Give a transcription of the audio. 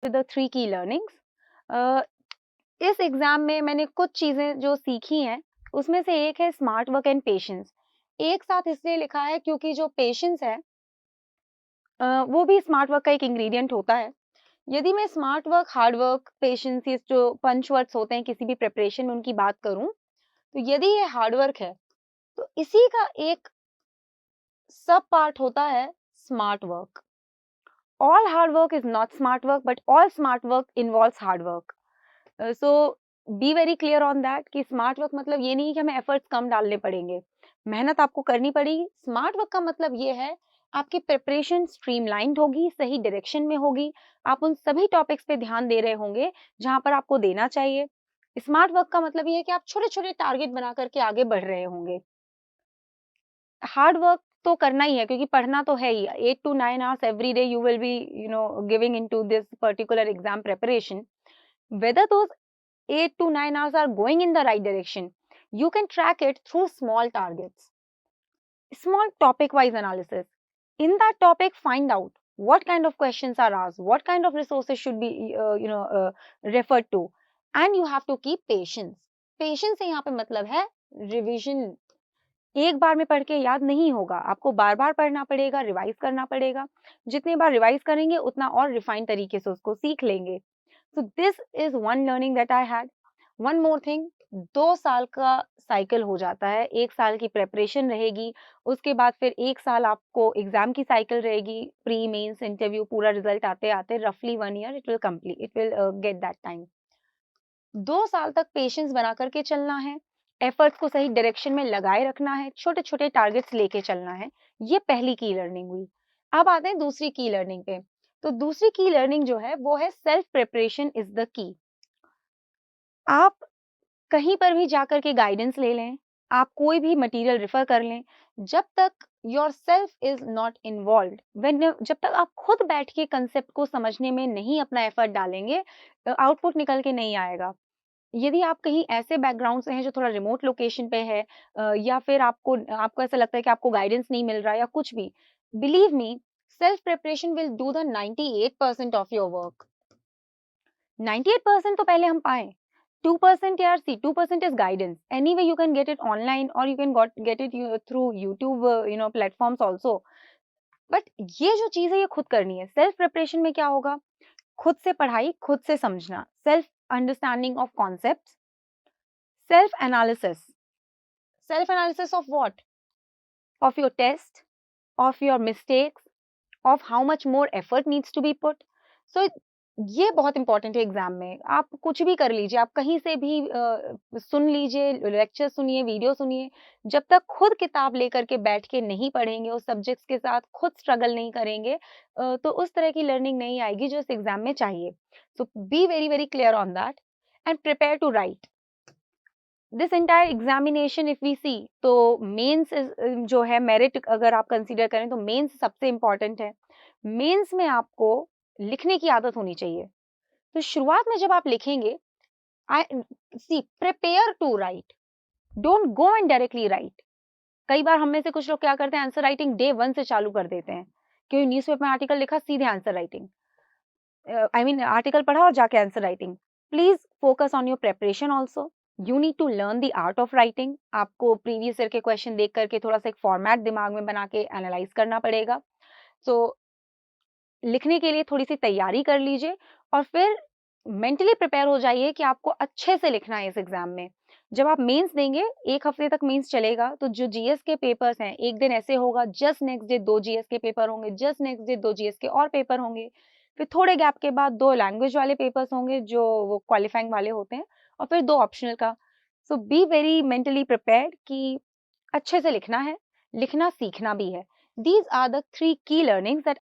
with the 3 key learnings. अ, इस exam में मैंने कुछ चीज़ें जो सीखी हैं, उसमें से एक है स्मार्ट वर्क एंड पेशेंस। एक साथ इसलिए लिखा है क्योंकि जो पेशेंस है वो भी स्मार्ट वर्क का एक इंग्रीडिएंट होता है। यदि मैं smart work, hard work, patience ये जो पंच वर्ड्स होते हैं किसी भी प्रिपरेशन में उनकी बात करूँ, तो यदि ये हार्ड वर्क है, तो इसी का एक सब पार्ट होता है smart work. All hard work is not smart work, but all smart work involves hard work. So be very clear on that कि स्मार्ट वर्क मतलब ये नहीं कि हमें एफर्ट्स कम डालने पड़ेंगे, मेहनत आपको करनी पड़ेगी। स्मार्ट वर्क का मतलब ये है आपकी प्रिपरेशन स्ट्रीमलाइंड होगी, सही डायरेक्शन में होगी, आप उन सभी टॉपिक्स पे ध्यान दे रहे होंगे जहां पर आपको देना चाहिए। स्मार्ट वर्क का मतलब ये है कि आप छोटे छोटे टारगेट बना करके आगे बढ़ रहे होंगे। हार्ड वर्क तो करना ही है क्योंकि पढ़ना तो है ही। 8 to 9 hours every day you will be, giving into this particular exam preparation. Whether those 8 to 9 hours are going in the right direction, you can track it through small targets, small topic wise analysis. In that topic, find out what kind of questions are asked, what kind of resources should be, referred to, and you have to keep patience. Patience से यहाँ पे मतलब है revision. एक बार में पढ़ के याद नहीं होगा, आपको बार-बार पढ़ना पड़ेगा, रिवाइज़ करना पड़ेगा। जितनी बार रिवाइज़ करेंगे उतना और रिफाइन तरीके से उसको सीख लेंगे। So this is one learning that I had. One more thing, 2 साल का साइकिल हो जाता है, 1 साल की प्रिपरेशन रहेगी, उसके बाद फिर 1 साल आपको एग्ज़ाम की साइकिल रहेगी, प्री, मेंस, इंटरव्यू पूरा रिज़ल्ट आते-आते रफली 1 year it will get that time. 2 साल तक पेशेंस बना कर के चलना है, एफर्ट्स को सही डायरेक्शन में लगाए रखना है, छोटे-छोटे टारगेट्स लेके चलना है। ये पहली की लर्निंग हुई। अब आते हैं दूसरी की लर्निंग पे। तो दूसरी की लर्निंग जो है वो है self preparation is the key. आप कहीं पर भी जाकर के गाइडेंस ले लें, आप कोई भी मटेरियल रेफर कर लें, जब तक योरसेल्फ इज़ नॉट इन्वॉल्व्ड, जब तक आप खुद बैठ के कांसेप्ट को समझने में नहीं अपना एफर्ट डालेंगे, आउटपुट निकल के नहीं आएगा। यदि आप कहीं ऐसे बैकग्राउंड से हैं जो थोड़ा रिमोट लोकेशन पे है, या फिर आपको ऐसा लगता है कि आपको गाइडेंस नहीं मिल रहा है या कुछ भी, believe me, self preparation will do the 98% of your work. 98% तो पहले हम पाएं। 2% यार, see 2% is guidance. Anyway you can get it online और you can get it through YouTube platforms also. But ये जो चीज है ये खुद करनी है। सेल्फ प्रिपरेशन में क्या होगा? खुद से पढ़ाई, खुद से समझना, self understanding of concept, self analysis. Self analysis of what? Of your test, of your mistakes, of how much more effort needs to be put. So ये बहुत इंपॉर्टेंट है एग्जाम में। आप कुछ भी कर लीजिए, आप कहीं से भी सुन लीजिए, लेक्चर सुनिए, वीडियो सुनिए, जब तक खुद किताब लेकर के बैठ के नहीं पढ़ेंगे, उस सब्जेक्ट्स के साथ खुद स्ट्रगल नहीं करेंगे, तो उस तरह की लर्निंग नहीं आएगी जो इस एग्जाम में चाहिए। So be very very clear on that and prepare to write this entire examination. If we see, तो मेंस जो है मेरिट अगर आप कंसीडर करें तो मेंस सबसे इम्पोर्टेंट है। मेंस में आपको लिखने की आदत होनी चाहिए। तो शुरुआत में जब आप लिखेंगे, I see prepare to write, don't go and directly write. कई बार हम में से कुछ लोग क्या करते हैं, आंसर राइटिंग डे 1 से चालू कर देते हैं, क्योंकि न्यूज़पेपर में आर्टिकल लिखा सीधे answer writing, I mean article पढ़ा और जाके answer writing. Please focus on your preparation also. You need to learn the art of writing. आपको प्रीवियस ईयर के क्वेश्चन देख करके थोड़ा सा एक फॉर्मेट दिमाग में बना के एनालाइज करना पड़ेगा। सो लिखने के लिए थोड़ी सी तैयारी कर लीजिए और फिर मेंटली प्रिपेयर हो जाइए कि आपको अच्छे से लिखना है इस एग्जाम में। जब आप मेंस देंगे, 1 हफ्ते तक मेंस चलेगा, तो जो जीएस के पेपर्स हैं, एक दिन ऐसे होगा, जस्ट नेक्स्ट डे 2 जीएस के पेपर होंगे, जस्ट नेक्स्ट डे 2 जीएस के और पेपर होंगे, फिर थोड़े गैप के बाद 2 लैंग्वेज वाले पेपर्स होंगे जो वो क्वालिफाइंग वाले होते हैं, और फिर 2 ऑप्शनल का। सो बी वेरी मेंटली प्रिपेयर्ड कि अच्छे से लिखना है, लिखना सीखना भी है। These are the 3 key learnings that